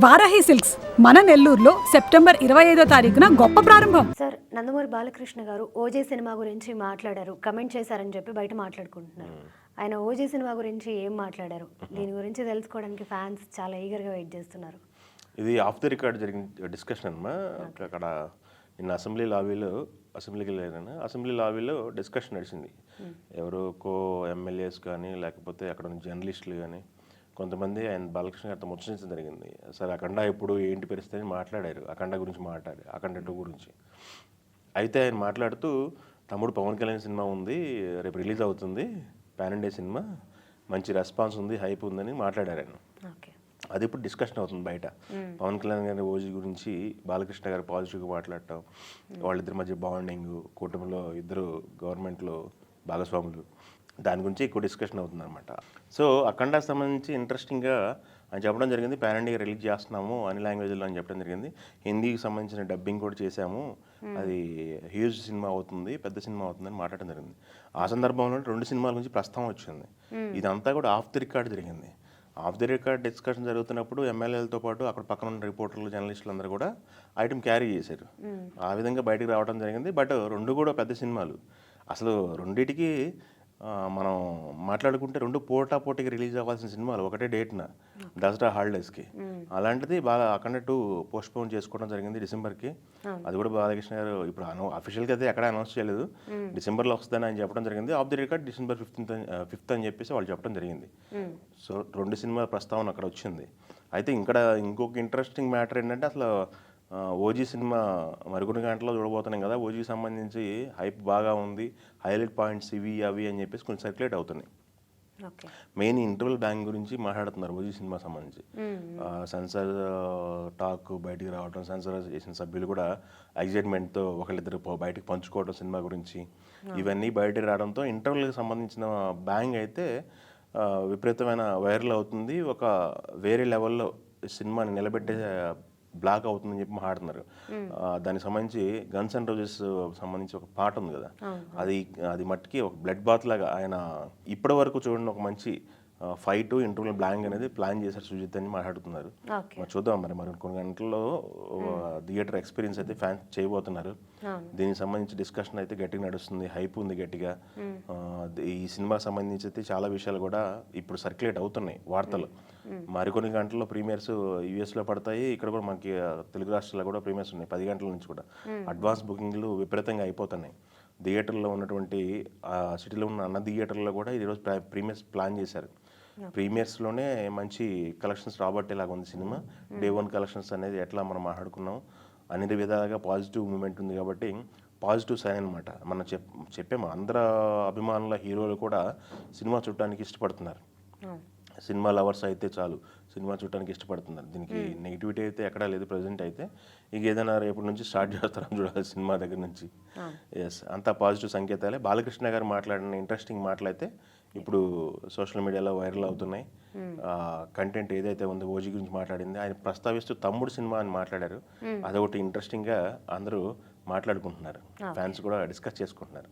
Varahi silks మన నెల్లూరులో September 25వ తారీఖున గొప్ప ప్రారంభం. సార్, నందమూరి బాలకృష్ణ గారు ఓజే సినిమా గురించి మాట్లాడారు, కమెంట్ చేశారని చెప్పి బయట మాట్లాడుకుంటున్నారు. ఆయన ఓజే సినిమా గురించి ఏం మాట్లాడారు, దీని గురించి తెలుసుకోవడానికి ఫ్యాన్స్ చాలా ఈగర్గా వెయిట్ చేస్తున్నారు. ఇది ఆఫ్ ది రికార్డ్ జరిగిన డిస్కషన్ అమ్మా. అక్కడ నిన్న అసెంబ్లీ లాబీలో డిస్కషన్ నడిచింది. ఎవరో ఎమ్మెల్యేస్ కానీ లేకపోతే అక్కడ ఉన్న జర్నలిస్టులు కానీ కొంతమంది ఆయన బాలకృష్ణ గారితో ముచ్చరించడం జరిగింది. సరే అఖండ ఇప్పుడు ఏంటి పరిస్థితి అని మాట్లాడారు, అఖండ గురించి అఖండ 2 గురించి. అయితే ఆయన మాట్లాడుతూ తమ్ముడు పవన్ కళ్యాణ్ సినిమా ఉంది, రేపు రిలీజ్ అవుతుంది, పాన్ ఇండియా సినిమా, మంచి రెస్పాన్స్ ఉంది, హైప్ ఉందని మాట్లాడారు ఆయన. అది ఇప్పుడు డిస్కషన్ అవుతుంది బయట. పవన్ కళ్యాణ్ గారి ఓజీ గురించి బాలకృష్ణ గారు పాజిటివ్గా మాట్లాడటం, వాళ్ళిద్దరి మధ్య బాండింగ్, కూటమిలో ఇద్దరు గవర్నమెంట్లో భాగస్వాములు, దాని గురించి ఎక్కువ డిస్కషన్ అవుతుంది అనమాట. సో అఖండాకి సంబంధించి ఇంట్రెస్టింగ్గా అని చెప్పడం జరిగింది. పాన్ ఇండియా రిలీజ్ చేస్తున్నాము అన్ని లాంగ్వేజ్లో అని చెప్పడం జరిగింది. హిందీకి సంబంధించిన డబ్బింగ్ కూడా చేశాము, అది హ్యూజ్ సినిమా అవుతుంది, పెద్ద సినిమా అవుతుందని మాట్లాడడం జరిగింది. ఆ సందర్భంలో 2 సినిమాల గురించి ప్రస్తావన వచ్చింది. ఇదంతా కూడా ఆఫ్ ది రికార్డ్ జరిగింది. ఆఫ్ ది రికార్డ్ డిస్కషన్ జరుగుతున్నప్పుడు ఎమ్మెల్యేలతో పాటు అక్కడ పక్కన ఉన్న రిపోర్టర్లు, జర్నలిస్టులు అందరూ కూడా ఐటమ్ క్యారీ చేశారు. ఆ విధంగా బయటకు రావడం జరిగింది. బట్ 2 కూడా పెద్ద సినిమాలు. అసలు రెండింటికి మనం మాట్లాడుకుంటే 2 పోటాపోటీకి రిలీజ్ అవ్వాల్సిన సినిమాలు ఒకటే డేట్న, దసరా హాలిడేస్కి. అలాంటిది బాగా అఖండ 2 పోస్ట్పోన్ చేసుకోవడం జరిగింది డిసెంబర్కి. అది కూడా బాలకృష్ణ గారు ఇప్పుడు అఫీషియల్గా అయితే ఎక్కడ అనౌన్స్ చేయలేదు, డిసెంబర్లో వస్తుందని ఆయన చెప్పడం జరిగింది. Of the record December 5th అని చెప్పేసి వాళ్ళు చెప్పడం జరిగింది. సో 2 సినిమాల ప్రస్తావన అక్కడ వచ్చింది. అయితే ఇక్కడ ఇంకొక ఇంట్రెస్టింగ్ మ్యాటర్ ఏంటంటే అసలు ఓజీ సినిమా మరికొన్ని గంటల్లో చూడబోతున్నాం కదా. ఓజీకి సంబంధించి హైప్ బాగా ఉంది, హైలైట్ పాయింట్స్ ఇవి అవి అని చెప్పేసి కొంచెం సర్క్యులేట్ అవుతున్నాయి. మెయిన్ ఇంటర్వల్ బ్యాంక్ గురించి మాట్లాడుతున్నారు ఓజీ సినిమా సంబంధించి. సెన్సార్ టాక్ బయటికి రావడం, సెన్సార్ చేసిన సభ్యులు కూడా ఎగ్జైట్మెంట్తో ఒకళ్ళిద్దరు బయటకు పంచుకోవడం సినిమా గురించి, ఇవన్నీ బయటికి రావడంతో ఇంటర్వల్కి సంబంధించిన బ్యాంగ్ అయితే విపరీతమైన వైరల్ అవుతుంది. ఒక వేరే లెవెల్లో సినిమాని నిలబెట్టే బ్లాక్ అవుతుందని చెప్పి మాట్లాడుతున్నారు. దానికి సంబంధించి గన్స్ అండ్ రోజెస్ సంబంధించి ఒక పాట ఉంది కదా, అది మట్టికి ఒక బ్లడ్ బాత్ లాగా ఆయన ఇప్పటి వరకు చూడండి ఒక మంచి ఫైట్ ఇంటర్వల్ బ్లాంక్ అనేది ప్లాన్ చేశారు సుజిత్ అని మాట్లాడుతున్నారు. చూద్దాం మరి కొన్ని గంటల్లో థియేటర్ ఎక్స్పీరియన్స్ అయితే ఫ్యాన్స్ చేయబోతున్నారు. దీనికి సంబంధించి డిస్కషన్ అయితే గట్టిగా నడుస్తుంది, హైప్ ఉంది గట్టిగా. ఈ సినిమా సంబంధించి అయితే చాలా విషయాలు కూడా ఇప్పుడు సర్క్యులేట్ అవుతున్నాయి వార్తలు. మరికొన్ని గంటల్లో ప్రీమియర్స్ యూఎస్లో పడతాయి, ఇక్కడ కూడా మనకి తెలుగు రాష్ట్రాల్లో కూడా ప్రీమియర్స్ ఉన్నాయి. 10 గంటల నుంచి కూడా అడ్వాన్స్ బుకింగ్లు విపరీతంగా అయిపోతున్నాయి. థియేటర్లో ఉన్నటువంటి సిటీలో ఉన్న అన్న థియేటర్లో కూడా ఈరోజు ప్రీమియర్స్ ప్లాన్ చేశారు. ప్రీమియర్స్లోనే మంచి కలెక్షన్స్ రాబట్టేలాగా ఉంది సినిమా. డే 1 కలెక్షన్స్ అనేది ఎట్లా మనం మాట్లాడుకున్నాం, అన్ని విధాలుగా పాజిటివ్ మూమెంట్ ఉంది కాబట్టి పాజిటివ్ సైన్ అనమాట. మనం చెప్పాము అందరు అభిమానుల హీరోలు కూడా సినిమా చూడటానికి ఇష్టపడుతున్నారు. సినిమా లవర్స్ అయితే చాలు సినిమా చూడటానికి ఇష్టపడుతున్నారు. దీనికి నెగిటివిటీ అయితే ఎక్కడా లేదు ప్రజెంట్ అయితే. ఇక ఏదైనా రేపటి నుంచి స్టార్ట్ చేస్తారని చూడాలి సినిమా దగ్గర నుంచి. ఎస్, అంతా పాజిటివ్ సంకేతాలే. బాలకృష్ణ గారు మాట్లాడిన ఇంట్రెస్టింగ్ మాటలైతే ఇప్పుడు సోషల్ మీడియాలో వైరల్ అవుతున్నాయి. కంటెంట్ ఏదైతే ఉందో ఓజీ గురించి మాట్లాడింది ఆయన ప్రస్తావిస్తూ తమ్ముడు సినిమా అని మాట్లాడారు. అదొకటి ఇంట్రెస్టింగ్గా అందరూ మాట్లాడుకుంటున్నారు, ఫ్యాన్స్ కూడా డిస్కస్ చేసుకుంటున్నారు.